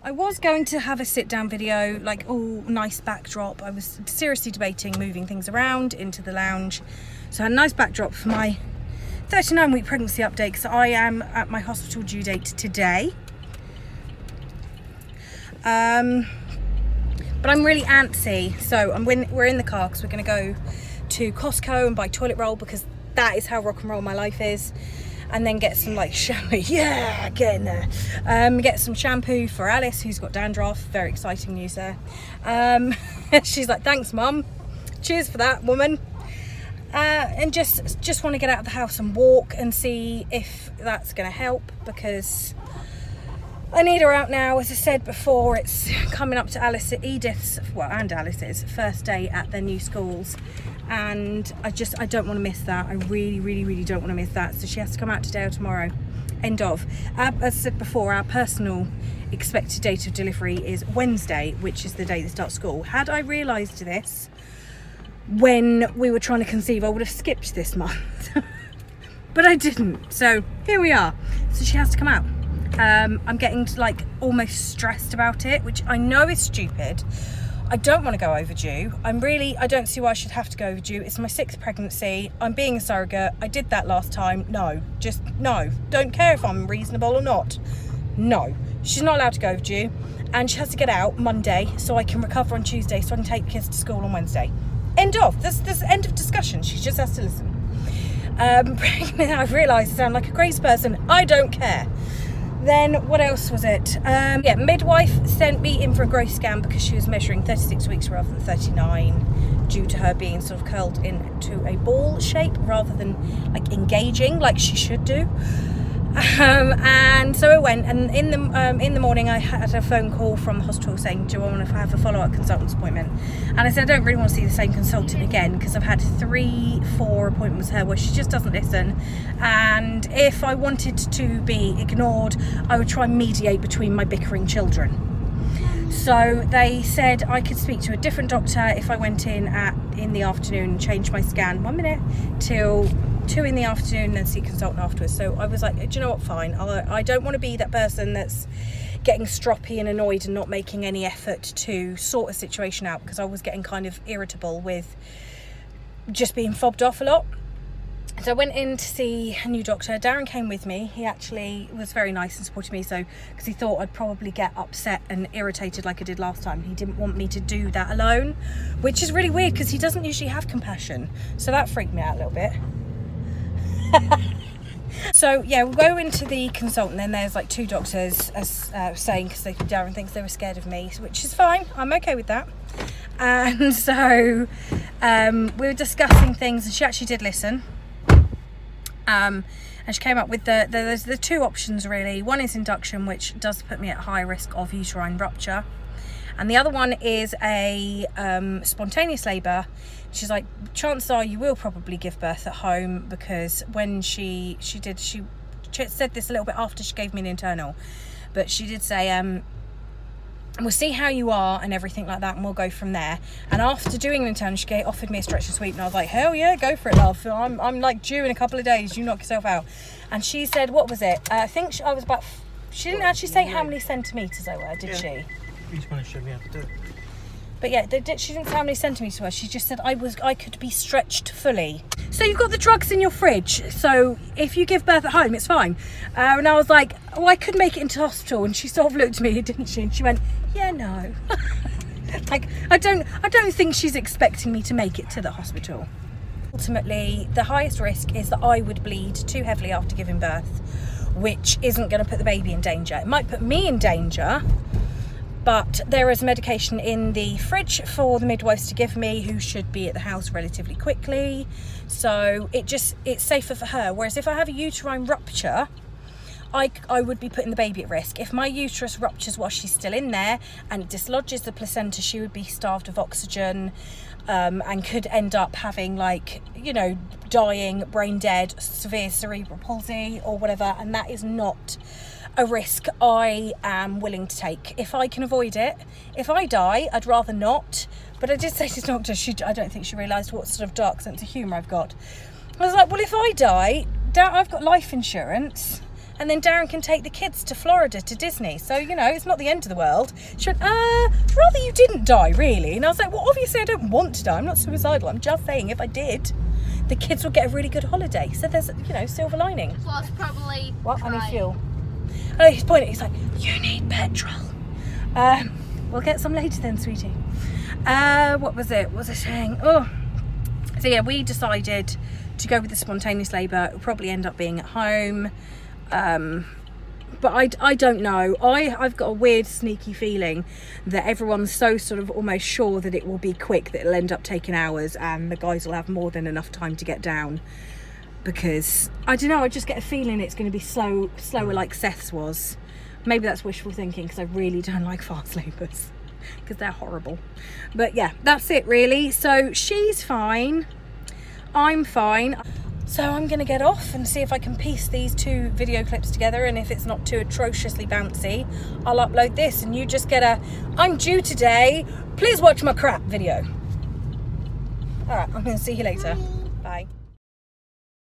I was going to have a sit-down video, like, oh, nice backdrop. I was seriously debating moving things around into the lounge. So I had a nice backdrop for my 39-week pregnancy update, because I am at my hospital due date today. But I'm really antsy. So we're in the car because we're going to go to Costco and buy toilet roll, because that is how rock and roll my life is. And then get some like shampoo, yeah, get in there. Get some shampoo for Alice, who's got dandruff. Very exciting news there. She's like, thanks mum, cheers for that, woman. And just want to get out of the house and walk and see if that's going to help, because I need her out now. As I said before, it's coming up to Edith's, well, and Alice's first day at their new schools, and I don't want to miss that. I really don't want to miss that. So she has to come out today or tomorrow. End of. As I said before, our personal expected date of delivery is Wednesday, which is the day they start school. Had I realised this when we were trying to conceive, I would have skipped this month. But I didn't. So here we are. So she has to come out. I'm getting like almost stressed about it, which I know is stupid. I don't want to go overdue. I don't see why I should have to go overdue. It's my 6th pregnancy. I'm being a surrogate. I did that last time. No, just no. Don't care if I'm reasonable or not. No, she's not allowed to go overdue, and she has to get out Monday so I can recover on Tuesday so I can take the kids to school on Wednesday. End of. This end of discussion. She just has to listen. I've realised I sound like a crazy person. I don't care. Then what else was it? Yeah, midwife sent me in for a growth scan because she was measuring 36 weeks rather than 39, due to her being sort of curled into a ball shape rather than like engaging like she should do. And so I went, and in the morning I had a phone call from the hospital saying, do I want to have a follow-up consultant's appointment? And I said I don't really want to see the same consultant again, because I've had 3-4 appointments with her where she just doesn't listen, and if I wanted to be ignored I would try and mediate between my bickering children. So they said I could speak to a different doctor if I went in the afternoon and changed my scan 1 minute till 2 in the afternoon and then see a consultant afterwards. So I was like, do you know what, fine. I don't want to be that person that's getting stroppy and annoyed and not making any effort to sort a situation out, because I was getting kind of irritable with just being fobbed off a lot. So I went in to see a new doctor. Darren came with me. He actually was very nice and supported me, so because he thought I'd probably get upset and irritated like I did last time. He didn't want me to do that alone, which is really weird because he doesn't usually have compassion. So that freaked me out a little bit. So yeah, we'll go into the consultant, then there's like 2 doctors as saying, because Darren thinks they were scared of me, which is fine, I'm okay with that. And so we were discussing things, and she actually did listen. And she came up with the 2 options really. One is induction, which does put me at high risk of uterine rupture, and the other one is a spontaneous labour. She's like, chances are you will probably give birth at home, because when she said this a little bit after she gave me an internal, but she did say we'll see how you are and everything like that, and we'll go from there. And after doing an internal, she offered me a stretch and sweep, and I was like, hell yeah, go for it, love. I'm like due in a couple of days, you knock yourself out. And she said, what was it? I think I was about, she didn't actually say how many centimetres I were, did she? You just want to show me how to do it. But yeah, she didn't say how many centimetres were. She just said I could be stretched fully. So you've got the drugs in your fridge, so if you give birth at home, it's fine. And I was like, oh, I could make it into hospital. And she sort of looked at me, didn't she? And she went, yeah, no. Like, I don't think she's expecting me to make it to the hospital. Ultimately, the highest risk is that I would bleed too heavily after giving birth, which isn't going to put the baby in danger. It might put me in danger, but there is medication in the fridge for the midwives to give me, who should be at the house relatively quickly. So it's safer for her. Whereas if I have a uterine rupture, I would be putting the baby at risk. If my uterus ruptures while she's still in there and it dislodges the placenta, she would be starved of oxygen, and could end up having, like, you know, dying, brain dead, severe cerebral palsy or whatever, and that is not a risk I am willing to take if I can avoid it. If I die, I'd rather not. But I did say to the doctor, I don't think she realised what sort of dark sense of humour I've got. I was like, well, if I die, I've got life insurance, and then Darren can take the kids to Florida to Disney. So, you know, it's not the end of the world. She went, rather you didn't die, really. And I was like, well, obviously I don't want to die. I'm not suicidal. I'm just saying if I did, the kids would get a really good holiday. So there's, you know, silver lining. Plus probably what? I need fuel. Oh, he's pointing. He's like, you need petrol. We'll get some later then, sweetie. What was it? What was I saying? Oh, so yeah, we decided to go with the spontaneous labour. It'll probably end up being at home. But I don't know. I've got a weird sneaky feeling that everyone's so sort of almost sure that it will be quick, that it'll end up taking hours and the guys will have more than enough time to get down. Because, I don't know, I just get a feeling it's going to be slower like Seth's was. Maybe that's wishful thinking, because I really don't like fast labours. Because they're horrible. But yeah, that's it really. So she's fine. I'm fine. So I'm going to get off and see if I can piece these 2 video clips together, and if it's not too atrociously bouncy, I'll upload this and you just get a I'm due today, please watch my crap video. Alright, I'm going to see you later. Bye.